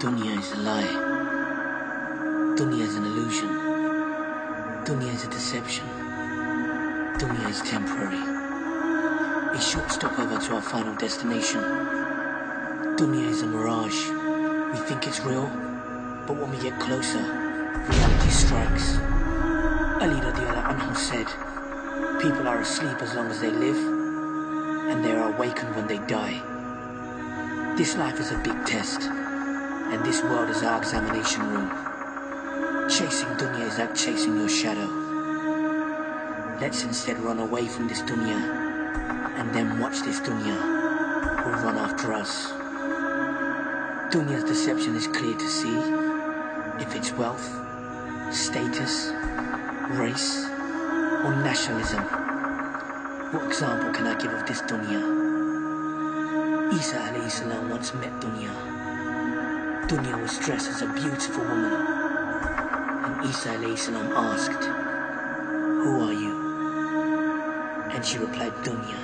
Dunya is a lie. Dunya is an illusion. Dunya is a deception. Dunya is temporary. A short stopover to our final destination. Dunya is a mirage. We think it's real, but when we get closer, reality strikes. Ali radiallahu anhu said, people are asleep as long as they live, and they are awakened when they die. This life is a big test, and this world is our examination room. Chasing dunya is like chasing your shadow. Let's instead run away from this dunya, and then watch this dunya who run after us. Dunya's deception is clear to see. If it's wealth, status, race, or nationalism. What example can I give of this dunya? Isa alayhi salam once met Dunya. Dunya was dressed as a beautiful woman. And Isa alayhi salam asked, "Who are you?" And she replied, "Dunya."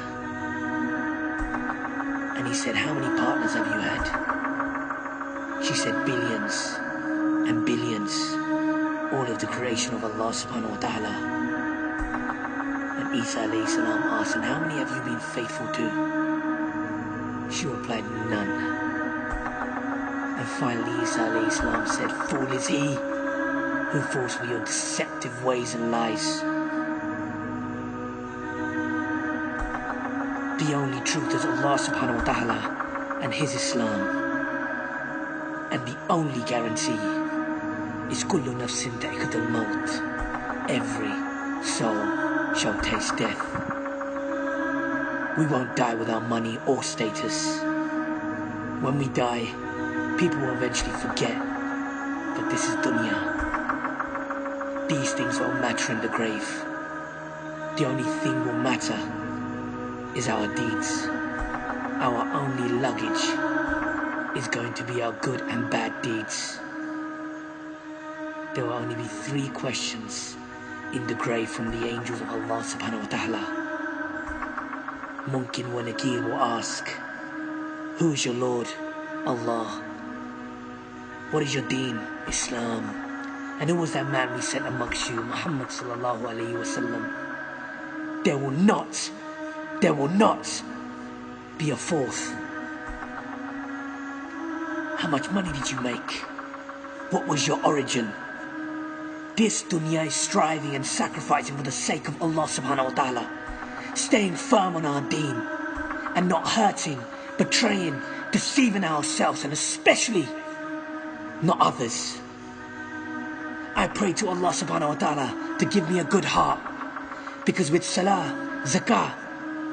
And he said, "How many partners have you had?" She said, "Billions and billions, all of the creation of Allah subhanahu wa ta'ala." And Isa alayhi salam asked, "And how many have you been faithful to?" She replied, "None." And finally Isa alayhi salam said, "Fool is he who falls for your deceptive ways and lies. The only truth is Allah subhanahu wa ta'ala and His Islam. And the only guarantee is kullu nafsin da'iqatul maut. Every soul shall taste death. We won't die with our money or status. When we die, people will eventually forget that this is dunya. These things won't matter in the grave. The only thing will matter is our deeds. Our only luggage is going to be our good and bad deeds. There will only be 3 questions in the grave from the angels of Allah subhanahu wa ta'ala. Munkin wa Nakir will ask, "Who is your Lord?" Allah. "What is your deen?" Islam. "And who was that man we sent amongst you?" Muhammad sallallahu alayhi wa sallam. There will not be a 4th. How much money did you make? What was your origin? This dunya is striving and sacrificing for the sake of Allah subhanahu wa ta'ala. Staying firm on our deen and not hurting, betraying, deceiving ourselves and especially not others. I pray to Allah subhanahu wa ta'ala to give me a good heart, because with salah, zakah,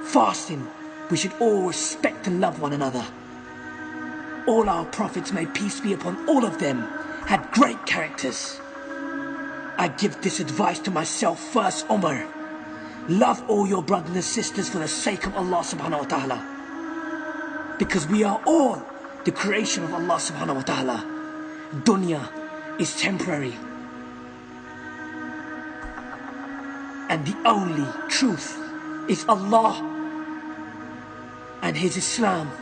fasting, we should all respect and love one another. All our prophets, may peace be upon all of them, had great characters. I give this advice to myself first, Umar. Love all your brothers and sisters for the sake of Allah subhanahu wa ta'ala. Because we are all the creation of Allah subhanahu wa ta'ala. Dunya is temporary. And the only truth is Allah and His Islam.